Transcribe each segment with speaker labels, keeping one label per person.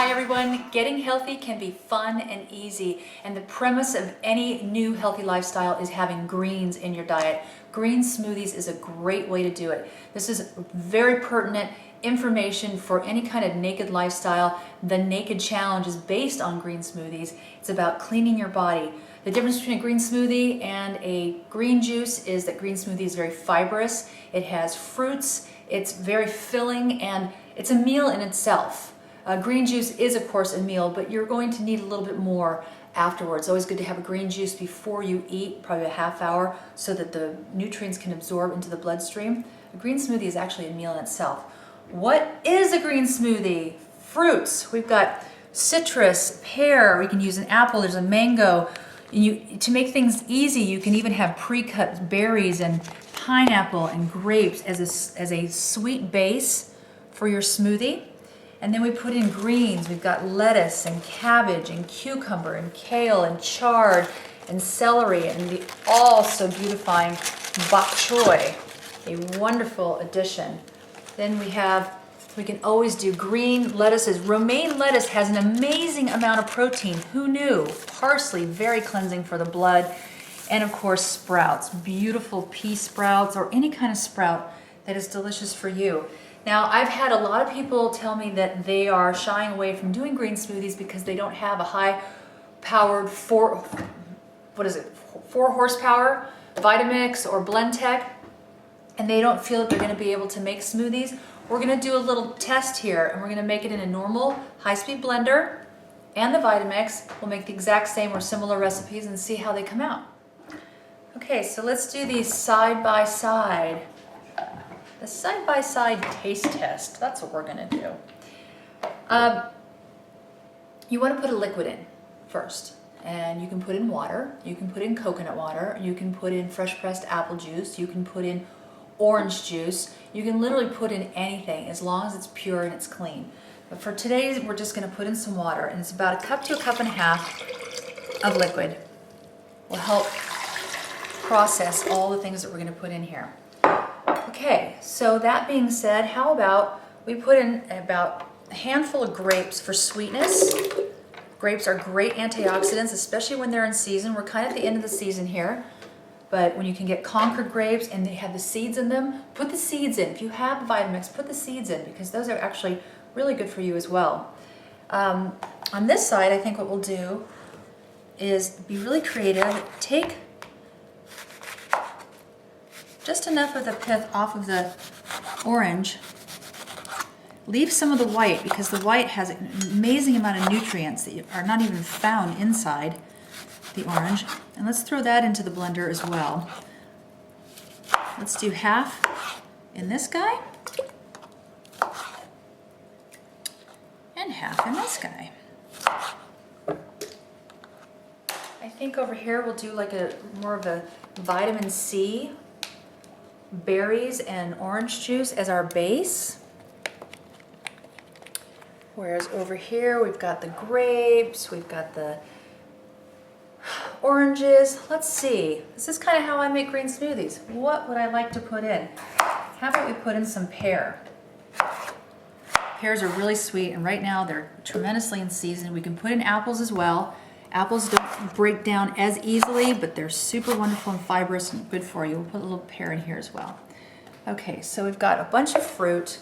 Speaker 1: Hi everyone, getting healthy can be fun and easy, and the premise of any new healthy lifestyle is having greens in your diet. Green smoothies is a great way to do it. This is very pertinent information for any kind of naked lifestyle. The Naked Challenge is based on green smoothies. It's about cleaning your body. The difference between a green smoothie and a green juice is that green smoothie is very fibrous. It has fruits, it's very filling, and it's a meal in itself. Green juice is, of course, a meal, but you're going to need a little bit more afterwards. It's always good to have a green juice before you eat, probably a half hour, so that the nutrients can absorb into the bloodstream. A green smoothie is actually a meal in itself. What is a green smoothie? Fruits. We've got citrus, pear, we can use an apple, there's a mango. To make things easy, you can even have pre-cut berries and pineapple and grapes as a sweet base for your smoothie. And then we put in greens. We've got lettuce and cabbage and cucumber and kale and chard and celery and the all so beautifying bok choy, a wonderful addition. Then we can always do green lettuces. Romaine lettuce has an amazing amount of protein. Who knew? Parsley, very cleansing for the blood. And of course, sprouts, beautiful pea sprouts or any kind of sprout that is delicious for you. Now, I've had a lot of people tell me that they are shying away from doing green smoothies because they don't have a high-powered 4 horsepower Vitamix or Blendtec, and they don't feel that they're going to be able to make smoothies. We're going to do a little test here, and we're going to make it in a normal high-speed blender and the Vitamix. We'll make the exact same or similar recipes and see how they come out. Okay, so let's do these side by side. The side-by-side taste test, that's what we're gonna do. You wanna put a liquid in first, and you can put in water, you can put in coconut water, you can put in fresh pressed apple juice, you can put in orange juice, you can literally put in anything as long as it's pure and it's clean. But for today, we're just gonna put in some water, and it's about a cup to a cup and a half of liquid. Will help process all the things that we're gonna put in here. Okay, so that being said, how about we put in about a handful of grapes for sweetness. Grapes are great antioxidants, especially when they're in season. We're kind of at the end of the season here, but when you can get Concord grapes and they have the seeds in them, put the seeds in. If you have the Vitamix, put the seeds in because those are actually really good for you as well. On this side, I think what we'll do is be really creative. Take just enough of the pith off of the orange. Leave some of the white because the white has an amazing amount of nutrients that are not even found inside the orange. And let's throw that into the blender as well. Let's do half in this guy and half in this guy. I think over here we'll do like more of a vitamin C, berries and orange juice as our base. Whereas over here we've got the grapes, we've got the oranges. Let's see, this is kind of how I make green smoothies. What would I like to put in? How about we put in some pear? Pears are really sweet, and right now they're tremendously in season. We can put in apples as well. Apples don't break down as easily, but they're super wonderful and fibrous and good for you. We'll put a little pear in here as well. Okay, so we've got a bunch of fruit.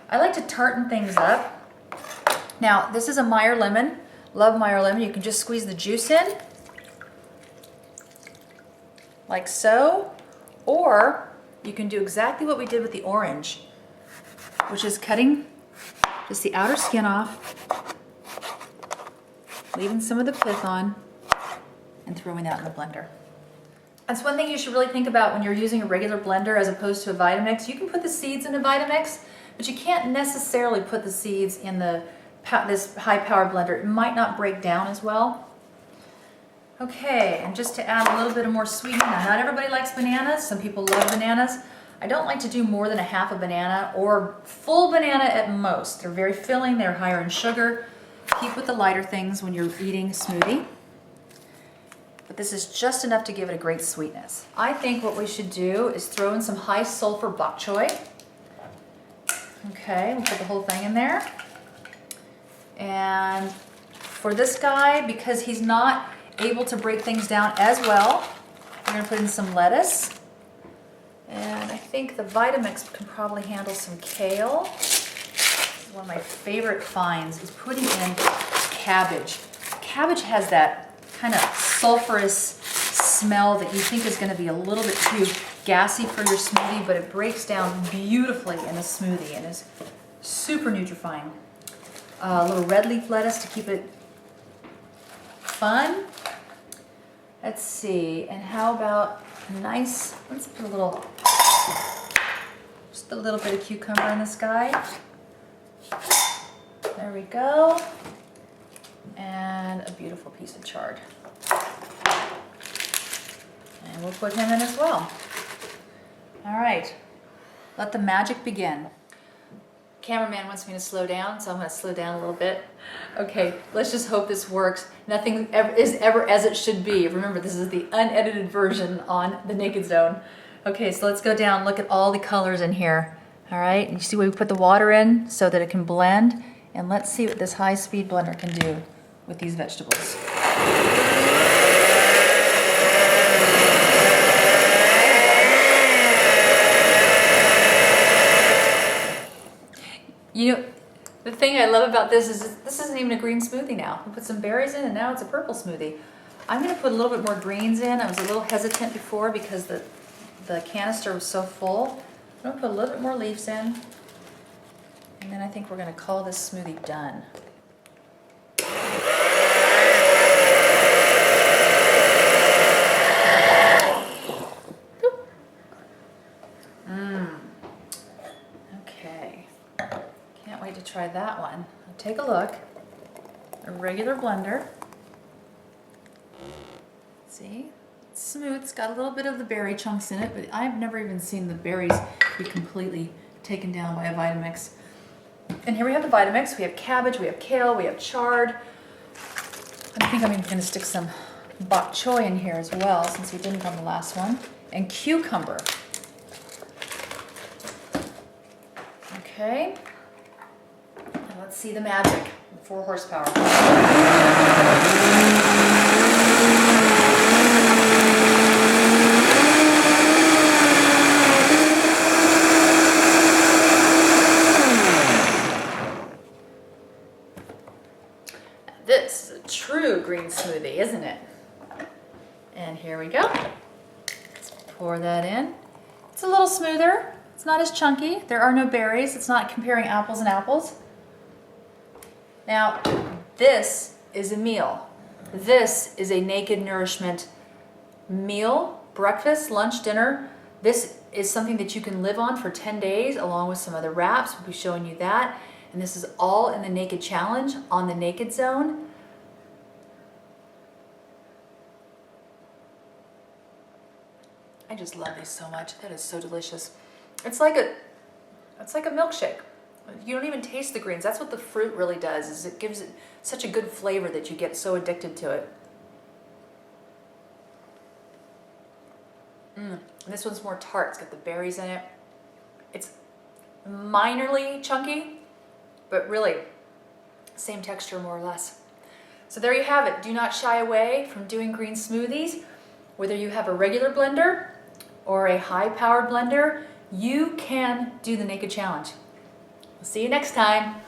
Speaker 1: I like to tartan things up. Now, this is a Meyer lemon. Love Meyer lemon. You can just squeeze the juice in, like so. Or you can do exactly what we did with the orange, which is cutting just the outer skin off, leaving some of the pith on, and throwing that in the blender. That's one thing you should really think about when you're using a regular blender as opposed to a Vitamix. You can put the seeds in a Vitamix, but you can't necessarily put the seeds in this high-powered blender. It might not break down as well. Okay, and just to add a little bit of more sweetening, not everybody likes bananas. Some people love bananas. I don't like to do more than a half a banana or full banana at most. They're very filling, they're higher in sugar. Keep with the lighter things when you're eating a smoothie. But this is just enough to give it a great sweetness. I think what we should do is throw in some high sulfur bok choy. Okay, we'll put the whole thing in there. And for this guy, because he's not able to break things down as well, we're gonna put in some lettuce. And I think the Vitamix can probably handle some kale. One of my favorite finds is putting in cabbage. Cabbage has that kind of sulfurous smell that you think is going to be a little bit too gassy for your smoothie, but it breaks down beautifully in a smoothie and is super nutrifying. A little red leaf lettuce to keep it fun. Let's see, and how about nice, let's put just a little bit of cucumber in this guy. There we go. And a beautiful piece of chard. And we'll put him in as well. All right, let the magic begin. Cameraman wants me to slow down, so I'm gonna slow down a little bit. Okay, let's just hope this works. Nothing is ever as it should be. Remember, this is the unedited version on the Naked Zone. Okay, so let's go down, look at all the colors in here. All right, and you see we put the water in so that it can blend, and let's see what this high-speed blender can do with these vegetables. You know, the thing I love about this is this isn't even a green smoothie now. We put some berries in and now it's a purple smoothie. I'm gonna put a little bit more greens in. I was a little hesitant before because the canister was so full. I'm gonna put a little bit more leaves in. And then I think we're gonna call this smoothie done. Okay. Can't wait to try that one. Take a look. A regular blender. See? It's smooth. It's got a little bit of the berry chunks in it, but I've never even seen the berries be completely taken down by a Vitamix. And here we have the Vitamix. We have cabbage, we have kale, we have chard. I think I'm even going to stick some bok choy in here as well, since we didn't on the last one. And cucumber. Okay. Now let's see the magic. 4 horsepower. This is a true green smoothie, isn't it? And here we go. Let's pour that in. It's a little smoother. It's not as chunky. There are no berries. It's not comparing apples and apples. Now, this is a meal. This is a Naked Nourishment meal, breakfast, lunch, dinner. This is something that you can live on for 10 days along with some other wraps. We'll be showing you that. And this is all in the Naked Challenge on the Naked Zone. I just love these so much. That is so delicious. It's like a milkshake. You don't even taste the greens. That's what the fruit really does, is it gives it such a good flavor that you get so addicted to it. And this one's more tart. It's got the berries in it. It's minorly chunky, but really same texture more or less. So there you have it. Do not shy away from doing green smoothies. Whether you have a regular blender or a high-powered blender, you can do the Naked Challenge. We'll see you next time.